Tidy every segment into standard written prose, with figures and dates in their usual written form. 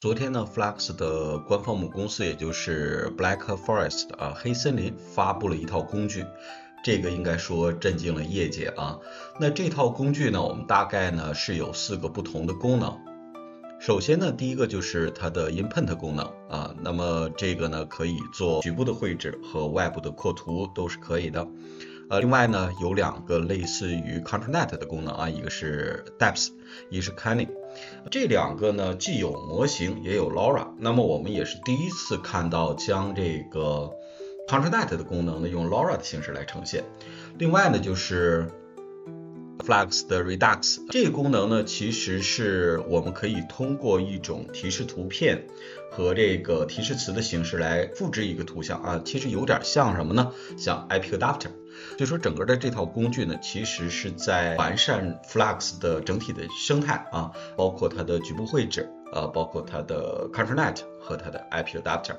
昨天呢，Flux 的官方母公司，也就是 Black Forest 黑森林发布了一套工具，这个应该说震惊了业界啊。那这套工具呢，我们大概呢是有4个不同的功能。首先呢，第一个就是它的 Input 功能啊，那么这个呢可以做局部的绘制和外部的扩图都是可以的。另外呢，有2个类似于 ControlNet 的功能啊，一个是 Depth， 一个是 Canning。这2个呢，既有模型也有 LoRa。那么我们也是第一次看到将这个 ControlNet 的功能呢，用 LoRa 的形式来呈现。另外呢，就是Flux 的 Redux 这个功能呢，其实是我们可以通过一种提示图片和这个提示词的形式来复制一个图像啊，其实有点像什么呢？像 IP Adapter。所以说整个的这套工具呢，其实是在完善 Flux 的整体的生态啊，包括它的局部绘制，包括它的 ControlNet 和它的 IP Adapter。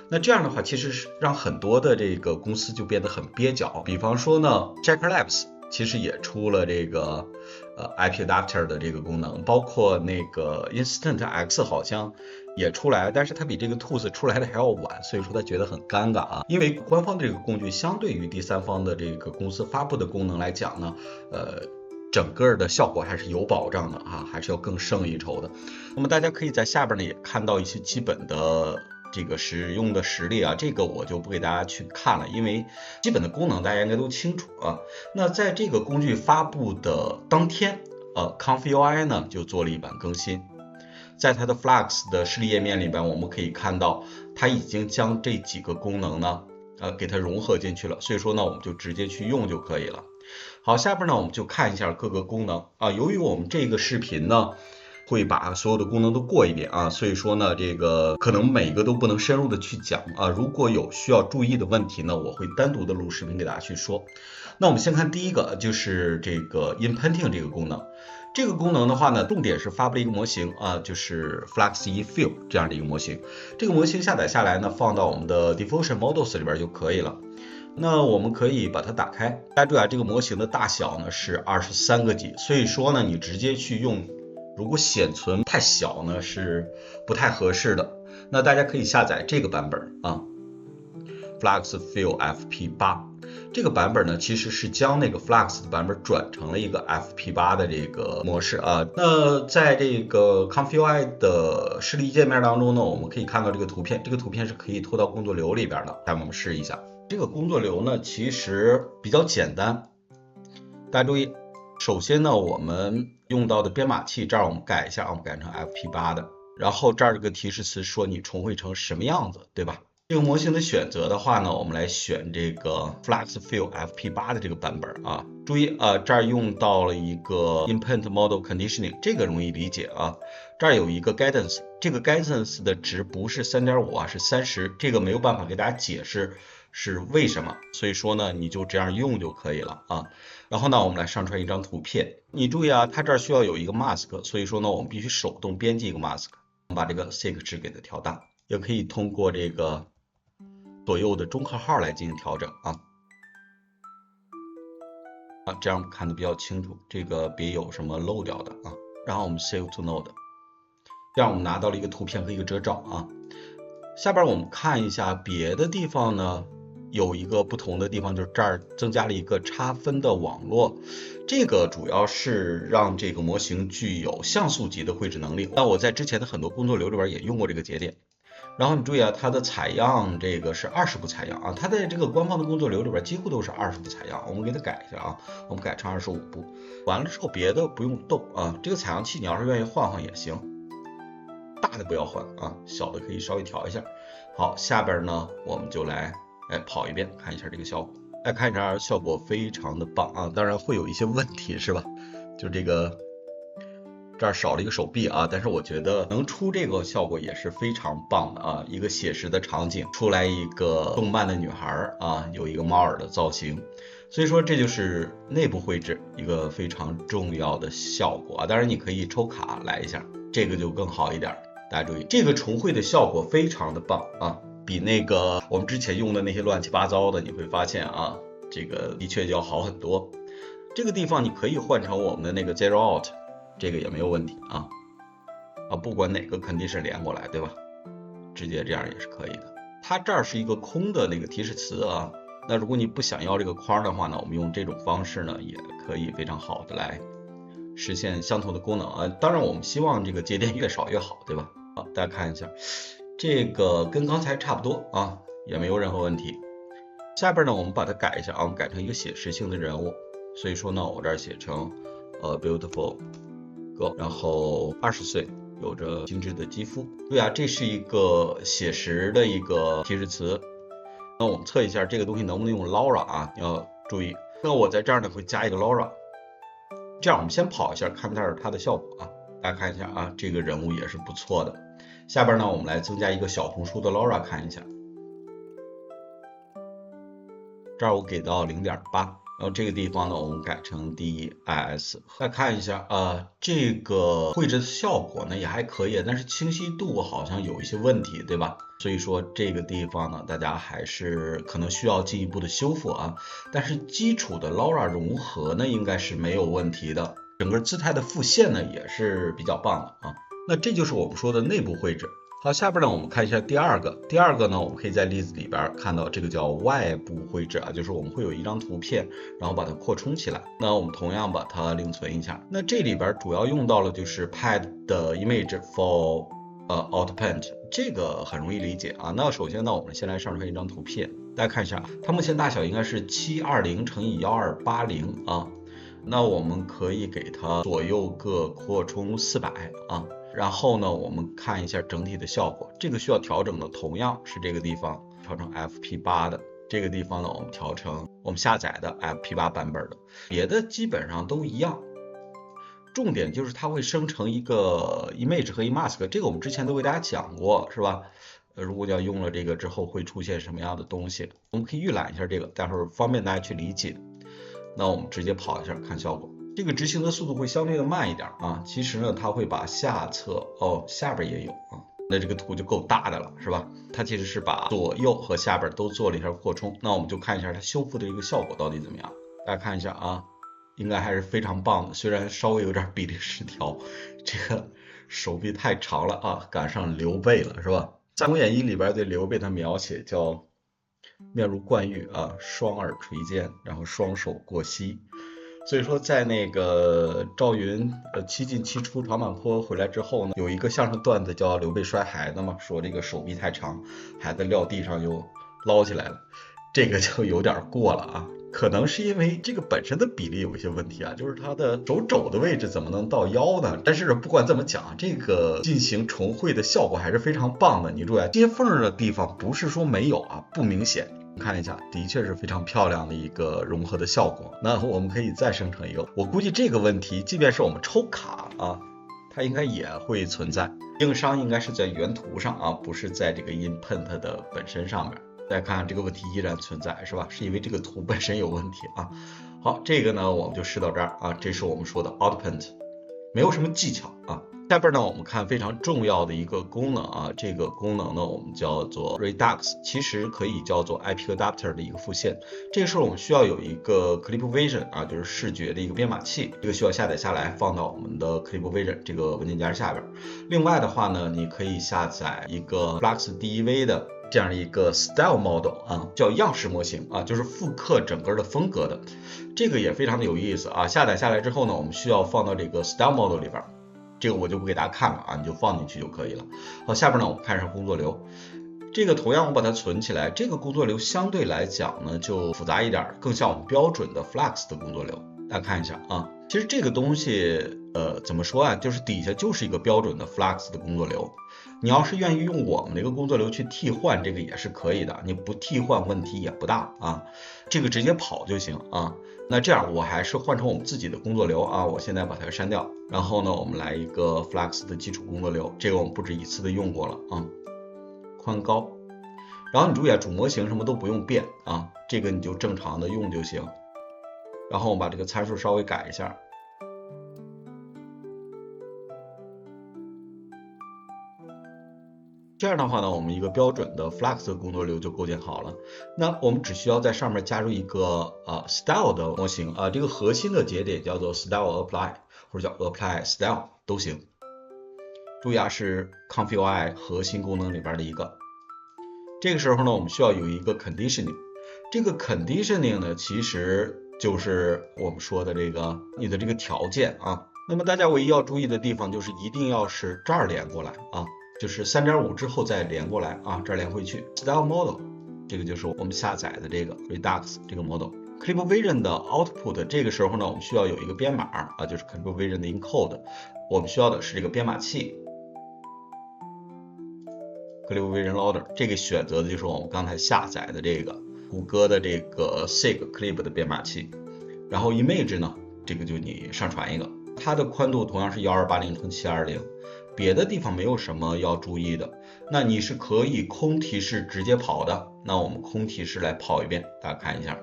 那这样的话，其实是让很多的这个公司就变得很蹩脚。比方说呢 Checker Labs 其实也出了这个IP Adapter 的这个功能，包括那个 Instant X 好像也出来，但是它比这个 Tools 出来的还要晚，所以说他觉得很尴尬啊。因为官方的这个工具相对于第三方的这个公司发布的功能来讲呢，整个的效果还是有保障的啊，还是要更胜一筹的。那么大家可以在下边呢也看到一些基本的这个使用的实例啊，这个我就不给大家去看了，因为基本的功能大家应该都清楚啊。那在这个工具发布的当天，ConfUI 呢就做了一版更新。在它的 Flux 的示例页面里边，我们可以看到它已经将这几个功能呢，给它融合进去了。所以说呢，我们就直接去用就可以了。好，下边呢我们就看一下各个功能啊。由于我们这个视频呢会把所有的功能都过一遍啊，所以说呢这个可能每个都不能深入的去讲啊。如果有需要注意的问题呢，我会单独的录视频给大家去说。那我们先看第一个，就是这个 Inputting 这个功能。这个功能的话呢，重点是发布了一个模型啊，就是 Flux eFill 这样的一个模型。这个模型下载下来呢，放到我们的 Diffusion Models 里边就可以了。那我们可以把它打开，大家注意啊，这个模型的大小呢是23个 G， 所以说呢，你直接去用，如果显存太小呢是不太合适的。那大家可以下载这个版本啊 ，Flux Fill FP8。这个版本呢，其实是将那个 Flux 的版本转成了一个 FP8 的这个模式啊。那在这个 ConfUI 的示例界面当中呢，我们可以看到这个图片，这个图片是可以拖到工作流里边的。来，我们试一下。这个工作流呢，其实比较简单。大家注意，首先呢，我们用到的编码器这儿我们改一下，我们改成 FP8 的。然后这儿这个提示词说你重绘成什么样子，对吧？这个模型的选择的话呢，我们来选这个 Flux Fill FP8 的这个版本啊。注意这儿用到了一个 Input Model Conditioning， 这个容易理解啊。这儿有一个 Guidance， 这个 Guidance 的值不是 3.5 啊，是30，这个没有办法给大家解释是为什么，所以说呢，你就这样用就可以了啊。然后呢，我们来上传一张图片，你注意啊，它这儿需要有一个 Mask， 所以说呢，我们必须手动编辑一个 Mask， 我们把这个 Seek 值给它调大，也可以通过这个左右的中括号来进行调整啊，这样看得比较清楚，这个别有什么漏掉的啊。然后我们 Save to Node， 这样我们拿到了一个图片和一个遮罩啊。下边我们看一下别的地方呢，有一个不同的地方，就是这儿增加了一个差分的网络，这个主要是让这个模型具有像素级的绘制能力。那我在之前的很多工作流里边也用过这个节点。然后你注意啊，它的采样这个是20步采样啊，它在这个官方的工作流里边几乎都是20步采样。我们给它改一下啊，我们改成25步。完了之后别的不用动啊，这个采样器你要是愿意换换也行，大的不要换啊，小的可以稍微调一下。好，下边呢我们就来跑一遍，看一下这个效果。看一下效果非常的棒啊，当然会有一些问题是吧？就这个这儿少了一个手臂啊，但是我觉得能出这个效果也是非常棒的啊！一个写实的场景出来一个动漫的女孩啊，有一个猫耳的造型，所以说这就是内部绘制一个非常重要的效果啊。当然你可以抽卡来一下，这个就更好一点。大家注意，这个重绘的效果非常的棒啊，比那个我们之前用的那些乱七八糟的，你会发现啊，这个的确就要好很多。这个地方你可以换成我们的那个 Zero Out。这个也没有问题啊。啊，不管哪个 condition 连过来，对吧？直接这样也是可以的。它这儿是一个空的那个提示词啊，那如果你不想要这个框的话呢，我们用这种方式呢，也可以非常好的来实现相同的功能啊。当然我们希望这个节点越少越好，对吧？好，大家看一下，这个跟刚才差不多啊，也没有任何问题。下边呢，我们把它改一下啊，我们改成一个写实性的人物，所以说呢，我这儿写成beautiful girl，然后20岁，有着精致的肌肤。对啊，这是一个写实的一个提示词。那我们测一下这个东西能不能用 Laura 啊，你要注意。那我在这儿呢会加一个 Laura， 这样我们先跑一下，看一下它的效果啊。大家看一下啊，这个人物也是不错的。下边呢，我们来增加一个小红书的 Laura 看一下。这儿我给到 0.8， 然后这个地方呢，我们改成 DIS。再看一下这个绘制的效果呢也还可以，但是清晰度好像有一些问题，对吧？所以说这个地方呢，大家还是可能需要进一步的修复啊。但是基础的 Laura 融合呢，应该是没有问题的。整个姿态的复现呢，也是比较棒的啊。那这就是我们说的内部绘制。好，下边呢，我们看一下第二个呢，我们可以在例子里边看到这个叫外部绘制啊，就是我们会有一张图片，然后把它扩充起来。那我们同样把它另存一下。那这里边主要用到了就是 Pad 的 Image for Outpaint， 这个很容易理解啊。那首先呢，我们先来上传一张图片，大家看一下，它目前大小应该是720乘以1280啊。那我们可以给它左右各扩充400啊。然后呢，我们看一下整体的效果，这个需要调整的同样是这个地方调成 FP8 的，这个地方呢我们调成我们下载的 FP8 版本的，别的基本上都一样。重点就是它会生成一个 image 和 emask， 这个我们之前都给大家讲过，是吧？如果要用了这个之后会出现什么样的东西，我们可以预览一下这个，待会儿方便大家去理解。那我们直接跑一下看效果。这个执行的速度会相对的慢一点啊，其实呢，它会把下侧下边也有啊，那这个图就够大的了，是吧？它其实是把左右和下边都做了一下扩充，那我们就看一下它修复的一个效果到底怎么样。大家看一下啊，应该还是非常棒的，虽然稍微有点比例失调，这个手臂太长了啊，赶上刘备了，是吧？三国演义里边对刘备的描写叫面如冠玉啊，双耳垂肩，然后双手过膝。所以说在那个赵云七进七出长坂坡回来之后呢，有一个相声段子叫刘备摔孩子嘛，说这个手臂太长，孩子撂地上又捞起来了，这个就有点过了啊。可能是因为这个本身的比例有一些问题啊，就是它的手肘的位置怎么能到腰呢？但是不管怎么讲，这个进行重绘的效果还是非常棒的。你注意啊，接缝的地方不是说没有啊，不明显。看一下，的确是非常漂亮的一个融合的效果。那我们可以再生成一个，我估计这个问题，即便是我们抽卡啊，它应该也会存在。硬伤应该是在原图上啊，不是在这个 input 的本身上面。大家看这个问题依然存在，是吧？是因为这个图本身有问题啊。好，这个呢我们就试到这儿啊，这是我们说的 outpaint， 没有什么技巧啊。下边呢我们看非常重要的一个功能啊，这个功能呢我们叫做 Redux， 其实可以叫做 IP Adapter 的一个复现。这个时候我们需要有一个 Clip Vision 啊，就是视觉的一个编码器，这个需要下载下来放到我们的 Clip Vision 这个文件夹下边。另外的话呢，你可以下载一个 FluxDEV 的这样一个 Style Model 啊，叫样式模型啊，就是复刻整个的风格的，这个也非常的有意思啊。下载下来之后呢，我们需要放到这个 Style Model 里边。这个我就不给大家看了啊，你就放进去就可以了。好，下边呢我们看一下工作流，这个同样我把它存起来，这个工作流相对来讲呢就复杂一点，更像我们标准的 Flux 的工作流。大家看一下啊，其实这个东西怎么说啊，就是底下就是一个标准的 Flux 的工作流。你要是愿意用我们的一个工作流去替换，这个也是可以的，你不替换问题也不大啊，这个直接跑就行啊。那这样我还是换成我们自己的工作流啊，我现在把它删掉，然后呢我们来一个 Flux 的基础工作流，这个我们不止一次的用过了啊，宽高，然后你注意啊，主模型什么都不用变啊，这个你就正常的用就行。然后我们把这个参数稍微改一下，这样的话呢，我们一个标准的 Flux 的工作流就构建好了。那我们只需要在上面加入一个Style 的模型啊，这个核心的节点叫做 Style Apply 或者叫 Apply Style 都行。注意啊，是 ConfigUI 核心功能里边的一个。这个时候呢，我们需要有一个 conditioning。这个 conditioning 呢，其实就是我们说的这个你的这个条件啊。那么大家唯一要注意的地方就是一定要是这儿连过来啊，就是 3.5 之后再连过来啊，这儿连回去。Style model 这个就是我们下载的这个 Redux 这个 model。ClipVision 的 output 这个时候呢，我们需要有一个编码啊，就是 ClipVision 的 encode， 我们需要的是这个编码器。ClipVision Loader 这个选择的就是我们刚才下载的这个谷歌的这个 SIG Clip 的编码器。然后 Image 呢，这个就你上传一个，它的宽度同样是1280×720，别的地方没有什么要注意的。那你是可以空提示直接跑的，那我们空提示来跑一遍，大家看一下。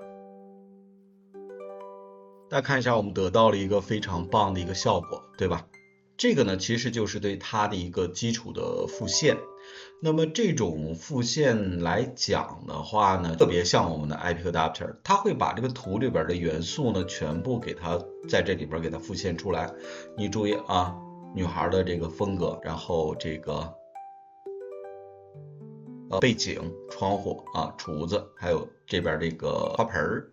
大家看一下，我们得到了一个非常棒的一个效果，对吧？这个呢，其实就是对它的一个基础的复现。那么这种复现来讲的话呢，特别像我们的 IP Adapter， 它会把这个图里边的元素呢，全部给它在这里边给它复现出来。你注意啊，女孩的这个风格，然后这个背景、窗户啊、厨子，还有这边这个花盆儿。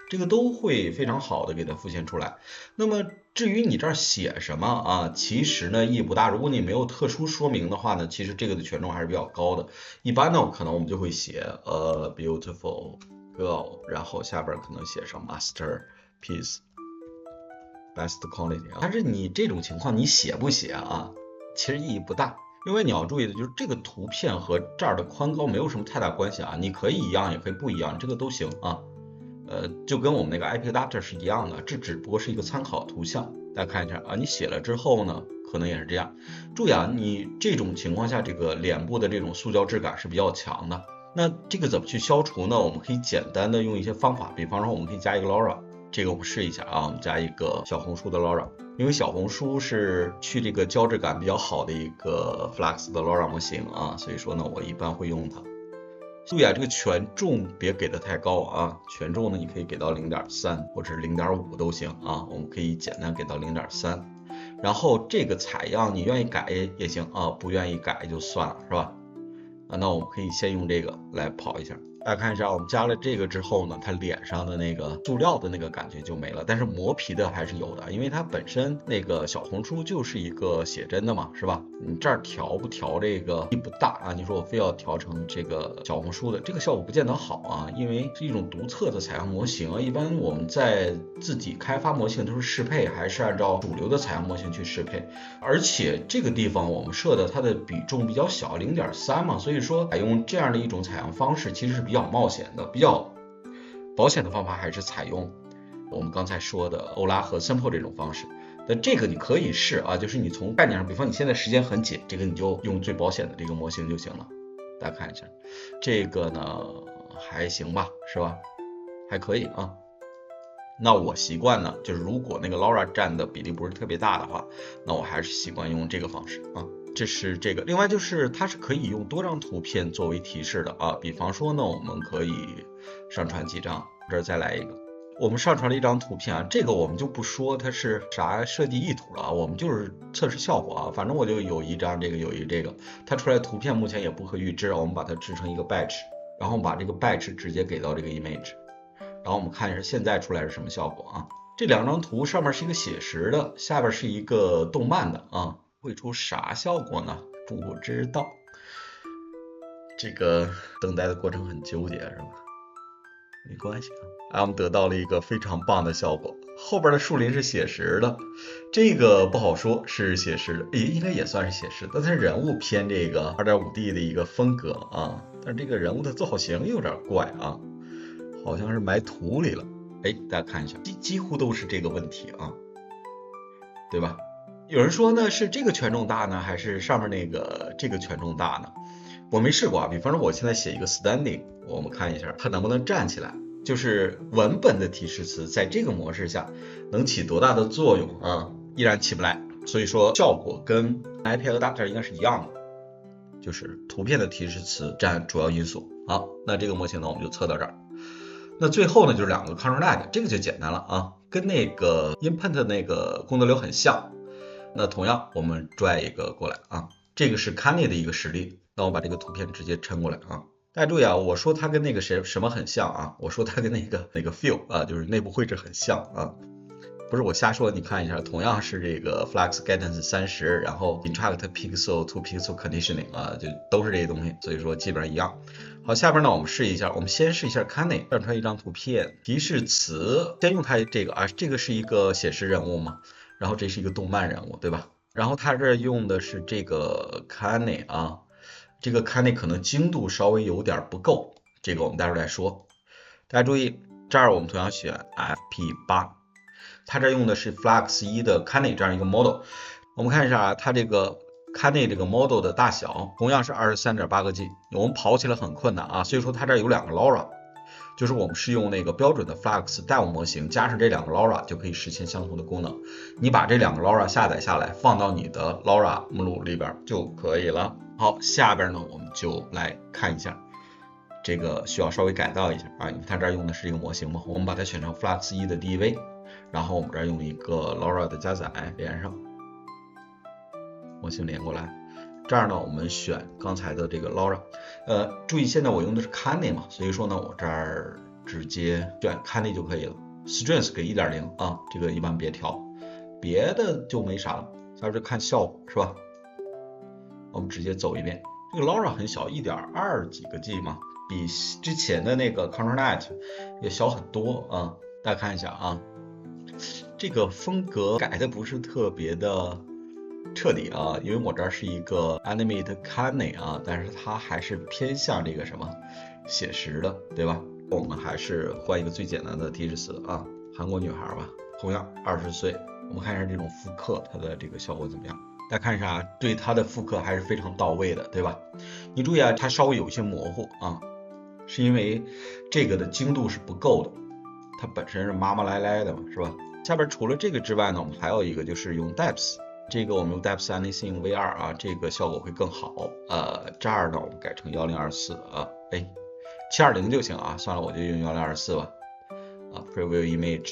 这个都会非常好的给它复现出来。那么至于你这儿写什么啊，其实呢意义不大。如果你没有特殊说明的话呢，其实这个的权重还是比较高的。一般呢可能我们就会写beautiful girl， 然后下边可能写上 masterpiece best quality。但是你这种情况你写不写啊，其实意义不大。另外你要注意的就是这个图片和这儿的宽高没有什么太大关系啊，你可以一样也可以不一样，这个都行啊。就跟我们那个 IP Adapter 是一样的，这只不过是一个参考图像。大家看一下啊，你写了之后呢，可能也是这样。注意啊，你这种情况下，这个脸部的这种塑胶质感是比较强的。那这个怎么去消除呢？我们可以简单的用一些方法，比方说我们可以加一个 Laura， 这个我们试一下啊，我们加一个小红书的 Laura， 因为小红书是去这个胶质感比较好的一个 Flux 的 Laura 模型啊，所以说呢，我一般会用它。注意啊，这个权重别给的太高啊，权重呢你可以给到 0.3 或者是 0.5 都行啊，我们可以简单给到 0.3。然后这个采样你愿意改也行啊，不愿意改就算了，是吧？那我们可以先用这个来跑一下。大家看一下，我们加了这个之后呢，它脸上的那个塑料的那个感觉就没了，但是磨皮的还是有的，因为它本身那个小红书就是一个写真的嘛，是吧？你这儿调不调这个意义不大啊，你说我非要调成这个小红书的，这个效果不见得好啊，因为是一种独特的采样模型啊，一般我们在自己开发模型都是适配，还是按照主流的采样模型去适配，而且这个地方我们设的它的比重比较小 0.3 嘛，所以说采用这样的一种采样方式其实是比较冒险的，比较保险的方法还是采用我们刚才说的欧拉和 Simple 这种方式。那这个你可以试啊，就是你从概念上，比方你现在时间很紧，这个你就用最保险的这个模型就行了。大家看一下，这个呢还行吧，是吧？还可以啊。那我习惯呢，就是如果那个 Laura 占的比例不是特别大的话，那我还是习惯用这个方式啊。这是这个，另外就是它是可以用多张图片作为提示的啊，比方说呢，我们可以上传几张，这儿再来一个，我们上传了一张图片啊，这个我们就不说它是啥设计意图了啊，我们就是测试效果啊，反正我就有一张这个，有一这个，它出来图片目前也不可预知，我们把它制成一个 batch， 然后把这个 batch 直接给到这个 image， 然后我们看一下现在出来是什么效果啊，这两张图上面是一个写实的，下边是一个动漫的啊。会出啥效果呢？不知道，这个等待的过程很纠结是吧？没关系啊，我们得到了一个非常棒的效果。后边的树林是写实的，这个不好说是写实的，应该也算是写实的，但是人物偏这个 2.5D 的一个风格啊，但是这个人物的造型有点怪啊，好像是埋土里了。大家看一下，几乎都是这个问题啊，对吧？有人说呢，是这个权重大呢，还是上面那个这个权重大呢？我没试过啊。比方说我现在写一个 standing， 我们看一下它能不能站起来，就是文本的提示词在这个模式下能起多大的作用啊？依然起不来。所以说效果跟 IP Adapter 应该是一样的，就是图片的提示词占主要因素。好，那这个模型呢我们就测到这儿。那最后呢就是两个 control lag， 这个就简单了啊，跟那个 input 那个功能流很像。那同样我们拽一个过来啊，这个是 Kanye 的一个实例。那我把这个图片直接抻过来啊。大家注意啊，我说它跟那个什么很像啊？我说它跟那个Feel 啊，就是内部绘制很像啊。不是我瞎说，你看一下，同样是这个 Flux Guidance 30，然后 Interact Pixel to Pixel Conditioning 啊，就都是这些东西，所以说基本上一样。好，下边呢我们试一下，我们先试一下 Kanye 上传一张图片，提示词，先用它这个啊，这个是一个写实人物嘛，然后这是一个动漫人物，对吧？然后它这用的是这个 Kanye 啊，这个 Kanye 可能精度稍微有点不够，这个我们待会儿再说。大家注意，这儿我们同样选 FP8。它这用的是 Flux 1的 Kanye 这样一个 model， 我们看一下啊，它这个 Kanye 这个 model 的大小同样是 23.8个 G， 我们跑起来很困难啊，所以说它这有两个 LoRa， 就是我们是用那个标准的 Flux DAO 模型加上这两个 LoRa 就可以实现相同的功能。你把这两个 LoRa 下载下来，放到你的 LoRa 目录里边就可以了。好，下边呢我们就来看一下。这个需要稍微改造一下啊，因为它这儿用的是一个模型嘛，我们把它选成 Flux 1的 DEV， 然后我们这儿用一个 LoRa 的加载连上，模型连过来。这儿呢，我们选刚才的这个 LoRa，注意现在我用的是 Kanye 嘛，所以说呢，我这儿直接选 Kanye 就可以了。Strength 给 1.0 啊，这个一般别调，别的就没啥了。下边就看效果是吧？我们直接走一遍，这个 LoRa 很小，1.2几个 G 嘛。比之前的那个 ControlNet 也小很多啊，大家看一下啊，这个风格改的不是特别的彻底啊，因为我这儿是一个 Animate Kanye 啊，但是它还是偏向这个什么写实的，对吧？我们还是换一个最简单的提示词啊，韩国女孩吧，同样20岁，我们看一下这种复刻它的这个效果怎么样。大家看一下啊，对它的复刻还是非常到位的，对吧？你注意啊，它稍微有一些模糊啊。是因为这个的精度是不够的，它本身是麻麻赖赖的嘛，是吧？下边除了这个之外呢，我们还有一个就是用 Depth， 这个我们用 Depth Anything VR 啊，这个效果会更好。这儿呢我们改成1024啊，720就行啊，算了，我就用1024吧。Preview Image，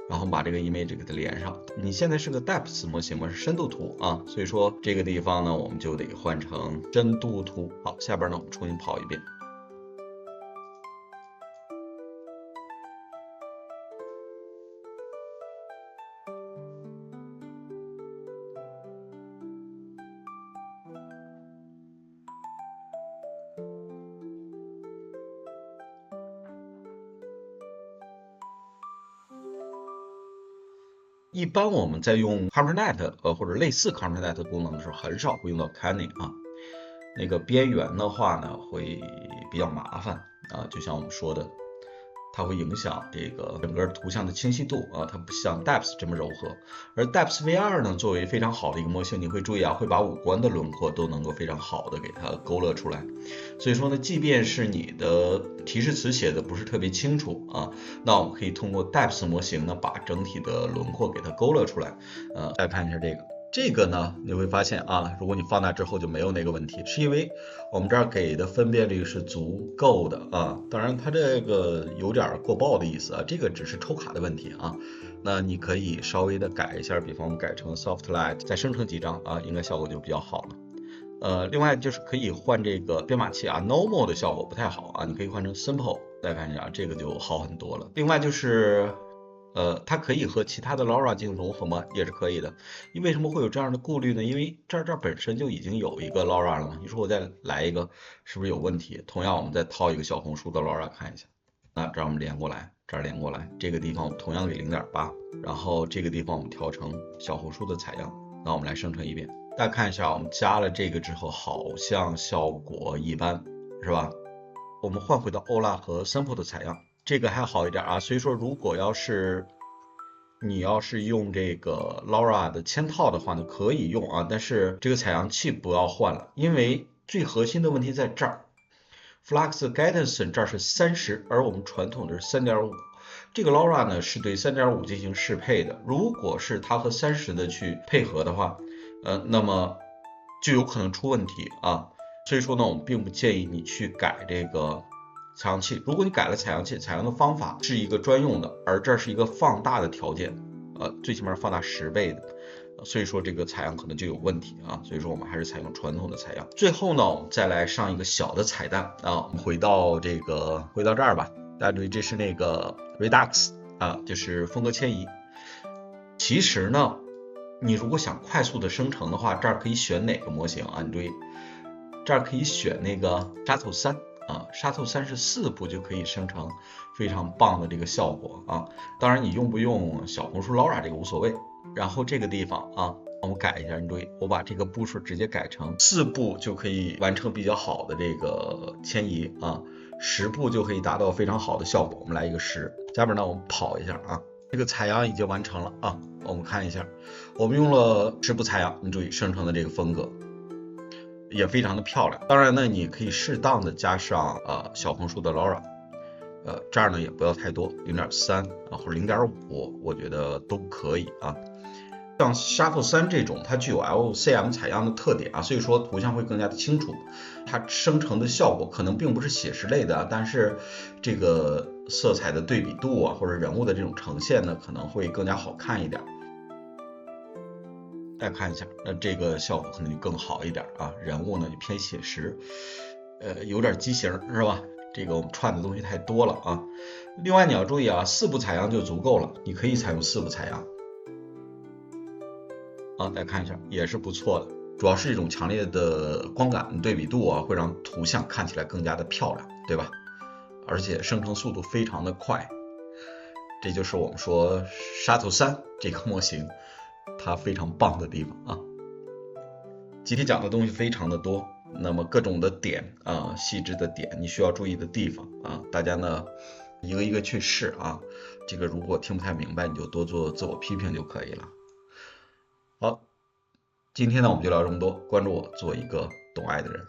然后把这个 image 给它连上。你现在是个 Depth 模型嘛，是深度图啊，所以说这个地方呢，我们就得换成深度图。好，下边呢我们重新跑一遍。一般我们在用 ControlNet 或者类似 ControlNet 功能的时候，很少会用到 Kanye 啊。那个边缘的话呢，会比较麻烦啊，就像我们说的，它会影响这个整个图像的清晰度啊，它不像 Depth 这么柔和。而 Depth VR 呢，作为非常好的一个模型，你会注意啊，会把五官的轮廓都能够非常好的给它勾勒出来。所以说呢，即便是你的提示词写的不是特别清楚啊，那我们可以通过 Depth 模型呢，把整体的轮廓给它勾勒出来。再看一下这个呢，你会发现啊，如果你放大之后就没有那个问题，是因为我们这儿给的分辨率是足够的啊。当然它这个有点过曝的意思啊，这个只是抽卡的问题啊。那你可以稍微的改一下，比方我们改成 Soft Light， 再生成几张啊，应该效果就比较好了。另外就是可以换这个编码器啊 ，Normal 的效果不太好啊，你可以换成 Simple， 再看一下，这个就好很多了。另外就是它可以和其他的 LoRa 进行融合吗？也是可以的。为什么会有这样的顾虑呢？因为这儿本身就已经有一个 LoRa 了嘛，你说我再来一个是不是有问题？同样我们再套一个小红书的 LoRa 看一下，那这儿我们连过来，这儿连过来，这个地方同样给 0.8， 然后这个地方我们调成小红书的采样，那我们来生成一遍。大家看一下，我们加了这个之后，好像效果一般，是吧？我们换回到 Ola 和 Simple 的采样，这个还好一点啊。所以说，如果你要是用这个 LoRa 的嵌套的话呢，可以用啊，但是这个采样器不要换了，因为最核心的问题在这儿。Flux Guidance 这儿是30，而我们传统的是 3.5。这个 LoRa 呢是对 3.5 进行适配的，如果是它和30的去配合的话，那么就有可能出问题啊。所以说呢，我们并不建议你去改这个采样器。如果你改了采样器，采样的方法是一个专用的，而这是一个放大的条件，最起码放大10倍的。所以说这个采样可能就有问题啊，所以说我们还是采用传统的采样。最后呢，我们再来上一个小的彩蛋啊，我们回到这儿吧，大家注意这是那个 Redux 啊，就是风格迁移。其实呢，你如果想快速的生成的话，这儿可以选哪个模型啊？你注意，这儿可以选那个沙透3啊，沙透3是4步就可以生成非常棒的这个效果啊。当然你用不用小红书 Laura 这个无所谓。然后这个地方啊，我们改一下，你注意，我把这个步数直接改成4步就可以完成比较好的这个迁移啊，10步就可以达到非常好的效果。我们来一个10，下边呢我们跑一下啊，这个采样已经完成了啊，我们看一下，我们用了10步采样，你注意生成的这个风格也非常的漂亮。当然呢，你可以适当的加上小红书的 Laura。这儿呢也不要太多，0.3啊或者0.5，我觉得都可以啊。像 Shuffle 3这种，它具有 LCM 采样的特点啊，所以说图像会更加的清楚，它生成的效果可能并不是写实类的，但是这个色彩的对比度啊，或者人物的这种呈现呢，可能会更加好看一点。大家看一下，那这个效果可能就更好一点啊，人物呢就偏写实，有点畸形是吧？这个我们串的东西太多了啊。另外你要注意啊，4步采样就足够了，你可以采用4步采样。啊，大家看一下，也是不错的，主要是这种强烈的光感对比度啊，会让图像看起来更加的漂亮，对吧？而且生成速度非常的快，这就是我们说沙图3这个模型它非常棒的地方啊。今天讲的东西非常的多，那么各种的点啊，细致的点，你需要注意的地方啊，大家呢一个一个去试啊。这个如果听不太明白，你就多做自我批评就可以了。好，今天呢我们就聊这么多，关注我，做一个懂爱的人。